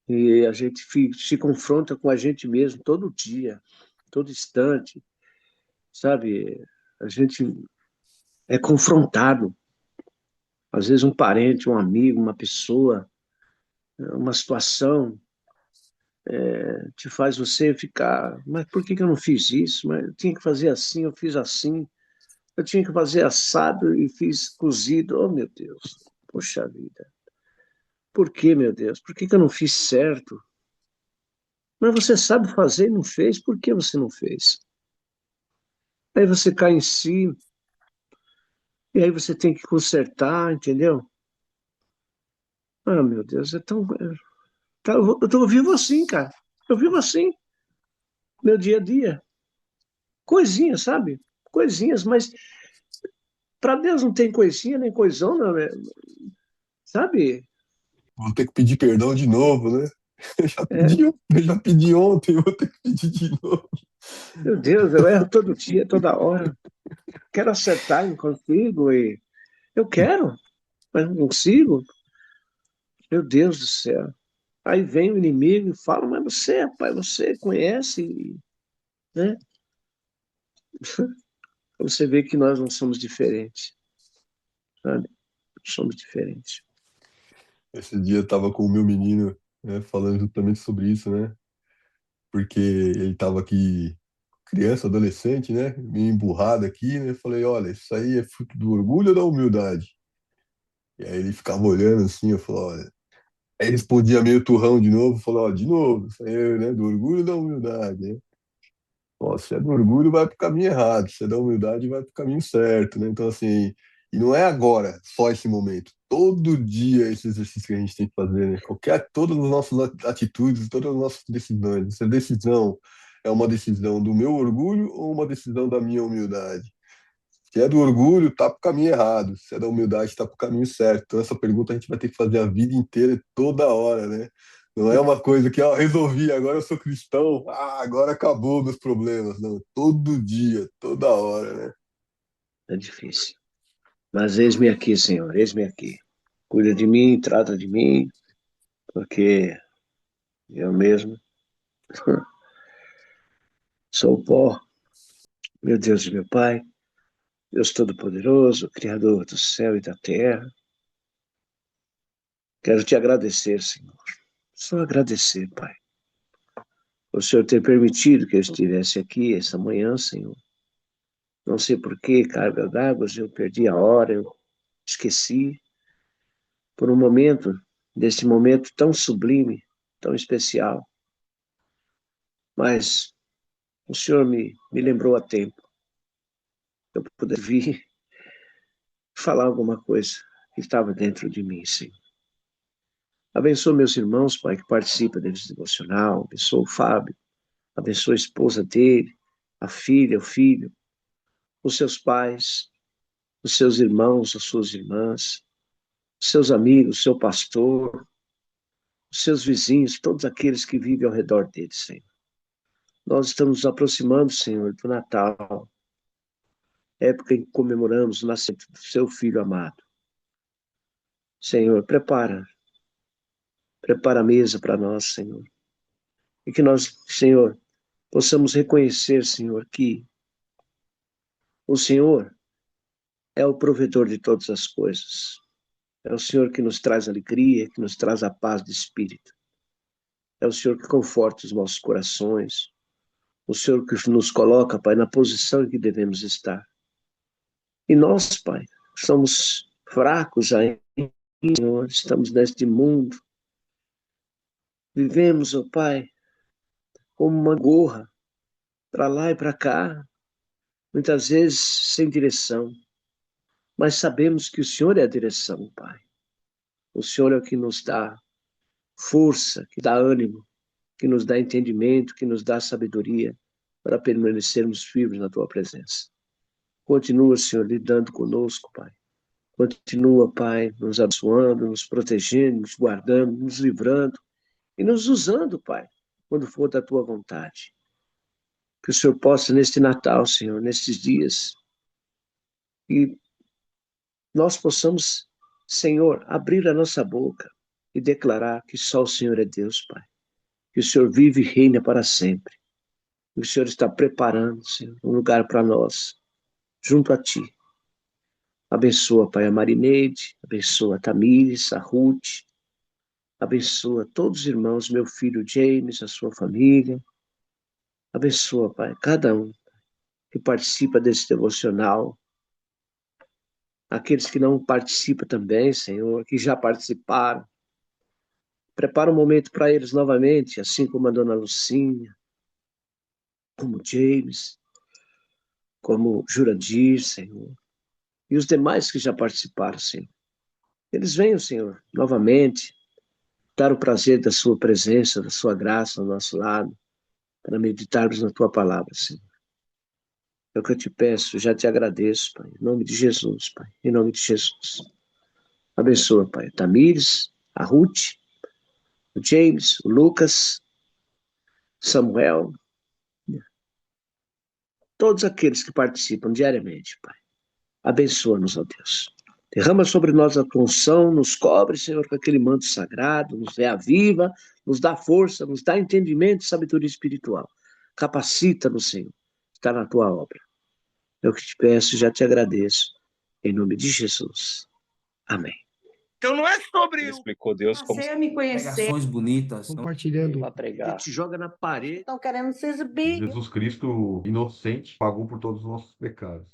E a gente se confronta com a gente mesmo todo dia, todo instante, sabe? A gente é confrontado. Às vezes um parente, um amigo, uma pessoa, uma situação te faz você ficar, mas por que eu não fiz isso? Mas eu tinha que fazer assim, eu fiz assim. Eu tinha que fazer assado e fiz cozido. Oh, meu Deus. Poxa vida. Por que, meu Deus? Por que eu não fiz certo? Mas você sabe fazer e não fez, por que você não fez? Aí você cai em si, e aí você tem que consertar, entendeu? Ah, meu Deus, é tão. Eu vivo assim, cara. Eu vivo assim, meu dia a dia. Coisinhas, sabe? Coisinhas, mas para Deus não tem coisinha nem coisão, não, sabe? Vou ter que pedir perdão de novo, né? É, Eu já pedi ontem, vou ter que pedir de novo. meu Deus, eu erro todo dia, toda hora. Quero acertar, não consigo, e eu quero, mas não consigo. Meu Deus do céu. Aí vem o inimigo e fala, mas você, rapaz, você conhece, né? Você vê que nós não somos diferentes, sabe? Somos diferentes. Esse dia eu tava com o meu menino, né, falando justamente sobre isso, né? Porque ele tava aqui, criança, adolescente, né? Meio emburrado aqui, né? Falei, olha, isso aí é fruto do orgulho ou da humildade? E aí ele ficava olhando assim, eu falei, olha. Aí ele respondia meio turrão de novo, falou, ó, de novo, isso aí é, né, do orgulho ou da humildade, né? Ó, se é do orgulho, vai pro caminho errado, se é da humildade, vai pro caminho certo, né? Então, assim, e não é agora, só esse momento. Todo dia esse exercício que a gente tem que fazer, né? Todas as nossas atitudes, todas as nossas decisões. Essa decisão é uma decisão do meu orgulho ou uma decisão da minha humildade? Se é do orgulho, tá pro caminho errado. Se é da humildade, tá pro caminho certo. Então, essa pergunta a gente vai ter que fazer a vida inteira, toda hora, né? Não é uma coisa que, ó, resolvi, agora eu sou cristão, agora acabou meus problemas. Não, todo dia, toda hora, né? É difícil. Mas eis-me aqui, Senhor, eis-me aqui. Cuida de mim, trata de mim, porque eu mesmo sou o pó. Meu Deus e meu Pai, Deus Todo-Poderoso, Criador do céu e da terra. Quero te agradecer, Senhor. Só agradecer, Pai. O Senhor ter permitido que eu estivesse aqui essa manhã, Senhor. Não sei por que, carga d'água, eu perdi a hora, eu esqueci. Por um momento, desse momento tão sublime, tão especial. Mas o Senhor me lembrou a tempo. Eu puder vir falar alguma coisa que estava dentro de mim, Senhor. Abençoa meus irmãos, Pai, que participam desse devocional. Abençoa o Fábio. Abençoa a esposa dele, a filha, o filho, os seus pais, os seus irmãos, as suas irmãs, os seus amigos, o seu pastor, os seus vizinhos, todos aqueles que vivem ao redor dele, Senhor. Nós estamos nos aproximando, Senhor, do Natal, época em que comemoramos o nascimento do seu Filho amado. Senhor, prepara a mesa para nós, Senhor. E que nós, Senhor, possamos reconhecer, Senhor, que o Senhor é o provedor de todas as coisas. É o Senhor que nos traz alegria, que nos traz a paz de espírito. É o Senhor que conforta os nossos corações. O Senhor que nos coloca, Pai, na posição em que devemos estar. E nós, Pai, somos fracos ainda, Senhor, estamos neste mundo. Vivemos, ó Pai, como uma gorra, para lá e para cá, muitas vezes sem direção. Mas sabemos que o Senhor é a direção, Pai. O Senhor é o que nos dá força, que dá ânimo, que nos dá entendimento, que nos dá sabedoria para permanecermos firmes na Tua presença. Continua, Senhor, lidando conosco, Pai. Continua, Pai, nos abençoando, nos protegendo, nos guardando, nos livrando e nos usando, Pai, quando for da Tua vontade. Que o Senhor possa, neste Natal, Senhor, nestes dias, e nós possamos, Senhor, abrir a nossa boca e declarar que só o Senhor é Deus, Pai. Que o Senhor vive e reina para sempre. Que o Senhor está preparando, Senhor, um lugar para nós, junto a Ti. Abençoa, Pai, a Marineide, abençoa a Tamires, a Ruth, abençoa todos os irmãos, meu filho James, a sua família. Abençoa, Pai, cada um que participa desse devocional. Aqueles que não participam também, Senhor, que já participaram. Prepara um momento para eles novamente, assim como a dona Lucinha, como James, como Jurandir, Senhor. E os demais que já participaram, Senhor. Eles venham, Senhor, novamente, dar o prazer da sua presença, da sua graça ao nosso lado, para meditarmos na tua palavra, Senhor. É o que eu te peço, já te agradeço, Pai, em nome de Jesus, Pai, em nome de Jesus. Abençoa, Pai, Tamires, a Ruth, o James, o Lucas, Samuel, todos aqueles que participam diariamente, Pai. Abençoa-nos, ó Deus. Derrama sobre nós a tua unção, nos cobre, Senhor, com aquele manto sagrado, nos reaviva, nos dá força, nos dá entendimento e sabedoria espiritual. Capacita-nos, Senhor, está na tua obra. É o que te peço e já te agradeço. Em nome de Jesus. Amém. Então não é sobre Ele explicou Deus como você me conhecer. Pregações bonitas. Compartilhando. Para pregar. Te joga na parede. Estão querendo se exibir. Jesus Cristo, inocente, pagou por todos os nossos pecados.